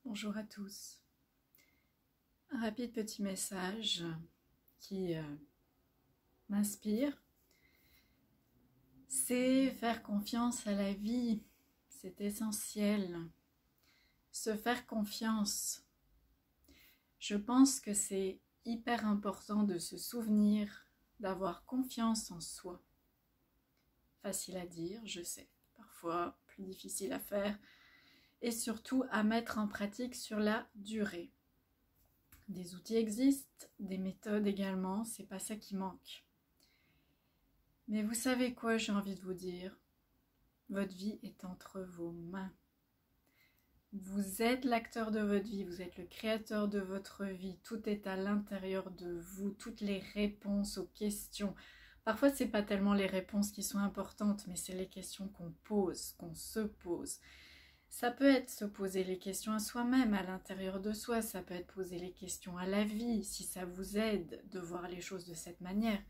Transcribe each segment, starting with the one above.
Bonjour à tous. Un rapide petit message qui m'inspire, c'est faire confiance à la vie, c'est essentiel. Se faire confiance. Je pense que c'est hyper important de se souvenir d'avoir confiance en soi. Facile à dire, je sais, parfois plus difficile à faire et surtout à mettre en pratique sur la durée. Des outils existent, des méthodes également, c'est pas ça qui manque. Mais vous savez quoi, j'ai envie de vous dire, votre vie est entre vos mains. Vous êtes l'acteur de votre vie, vous êtes le créateur de votre vie, tout est à l'intérieur de vous, toutes les réponses aux questions. Parfois, c'est pas tellement les réponses qui sont importantes, mais c'est les questions qu'on pose, qu'on se pose. Ça peut être se poser les questions à soi-même, à l'intérieur de soi, ça peut être poser les questions à la vie, si ça vous aide de voir les choses de cette manière.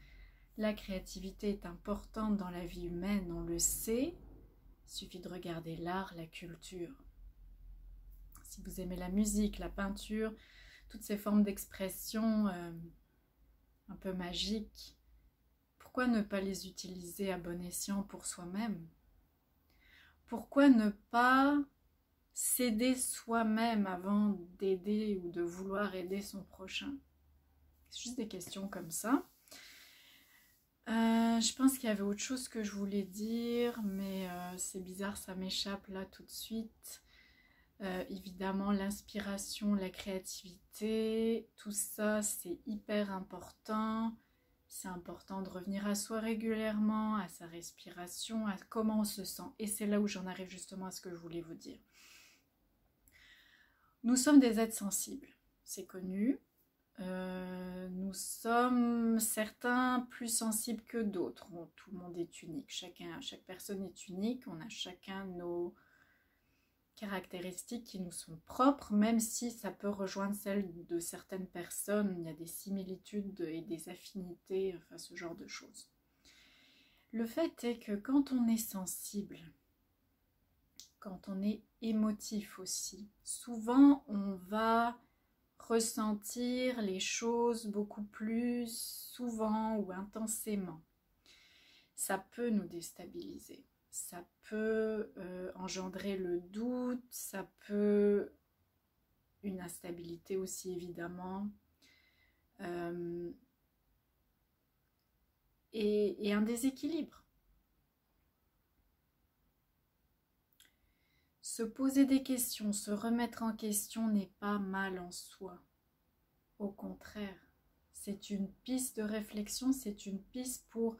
La créativité est importante dans la vie humaine, on le sait, il suffit de regarder l'art, la culture. Si vous aimez la musique, la peinture, toutes ces formes d'expression un peu magiques, pourquoi ne pas les utiliser à bon escient pour soi-même? Pourquoi ne pas s'aider soi-même avant d'aider ou de vouloir aider son prochain? C'est juste des questions comme ça. Je pense qu'il y avait autre chose que je voulais dire, mais c'est bizarre, ça m'échappe là tout de suite. Évidemment, l'inspiration, la créativité, tout ça, c'est hyper important. C'est important de revenir à soi régulièrement, à sa respiration, à comment on se sent. Et c'est là où j'en arrive justement à ce que je voulais vous dire. Nous sommes des êtres sensibles, c'est connu. Nous sommes certains plus sensibles que d'autres. Bon, tout le monde est unique, chaque personne est unique. On a chacun nos caractéristiques qui nous sont propres, même si ça peut rejoindre celles de certaines personnes. Il y a des similitudes et des affinités, enfin ce genre de choses. Le fait est que quand on est sensible, quand on est émotif aussi, souvent on va ressentir les choses beaucoup plus souvent ou intensément. Ça peut nous déstabiliser. Ça peut engendrer le doute, ça peut une instabilité aussi évidemment, et un déséquilibre. Se poser des questions, se remettre en question n'est pas mal en soi. Au contraire, c'est une piste de réflexion, c'est une piste pour,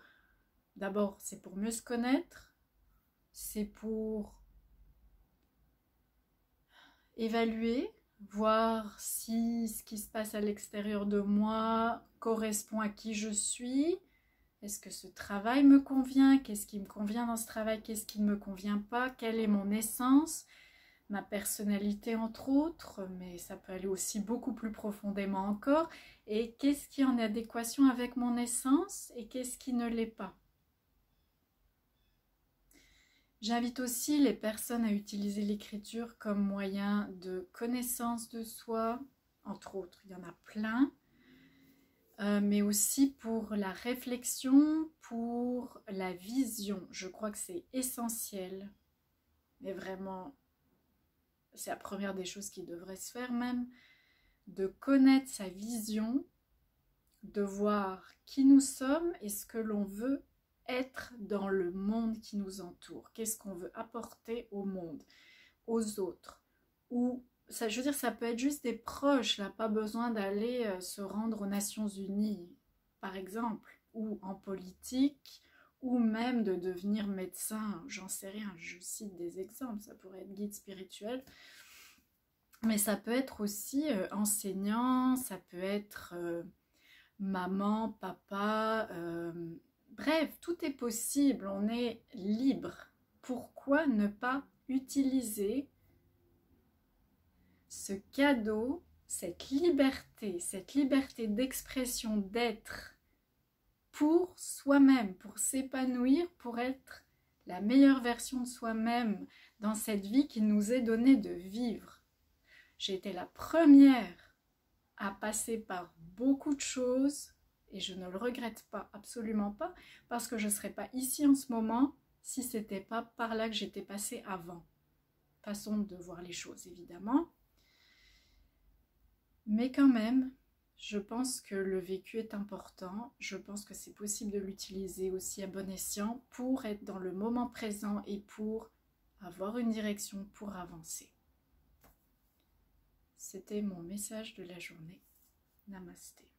d'abord c'est pour mieux se connaître, c'est pour évaluer, voir si ce qui se passe à l'extérieur de moi correspond à qui je suis. Est-ce que ce travail me convient? Qu'est-ce qui me convient dans ce travail? Qu'est-ce qui ne me convient pas? Quelle est mon essence? Ma personnalité entre autres, mais ça peut aller aussi beaucoup plus profondément encore. Et qu'est-ce qui est en adéquation avec mon essence et qu'est-ce qui ne l'est pas? J'invite aussi les personnes à utiliser l'écriture comme moyen de connaissance de soi, entre autres, il y en a plein, mais aussi pour la réflexion, pour la vision. Je crois que c'est essentiel, mais vraiment, c'est la première des choses qui devrait se faire même, de connaître sa vision, de voir qui nous sommes et ce que l'on veut être dans le monde qui nous entoure. Qu'est-ce qu'on veut apporter au monde, aux autres. Ou, ça, je veux dire, ça peut être juste des proches, là, pas besoin d'aller se rendre aux Nations Unies, par exemple, ou en politique, ou même de devenir médecin, j'en sais rien, je cite des exemples, ça pourrait être guide spirituel. Mais ça peut être aussi enseignant, ça peut être maman, papa, bref, tout est possible, on est libre. Pourquoi ne pas utiliser ce cadeau, cette liberté d'expression, d'être pour soi-même, pour s'épanouir, pour être la meilleure version de soi-même dans cette vie qui nous est donnée de vivre? J'ai été la première à passer par beaucoup de choses et je ne le regrette pas, absolument pas, parce que je ne serais pas ici en ce moment si ce n'était pas par là que j'étais passée avant. Façon de voir les choses, évidemment. Mais quand même, je pense que le vécu est important. Je pense que c'est possible de l'utiliser aussi à bon escient pour être dans le moment présent et pour avoir une direction pour avancer. C'était mon message de la journée. Namasté.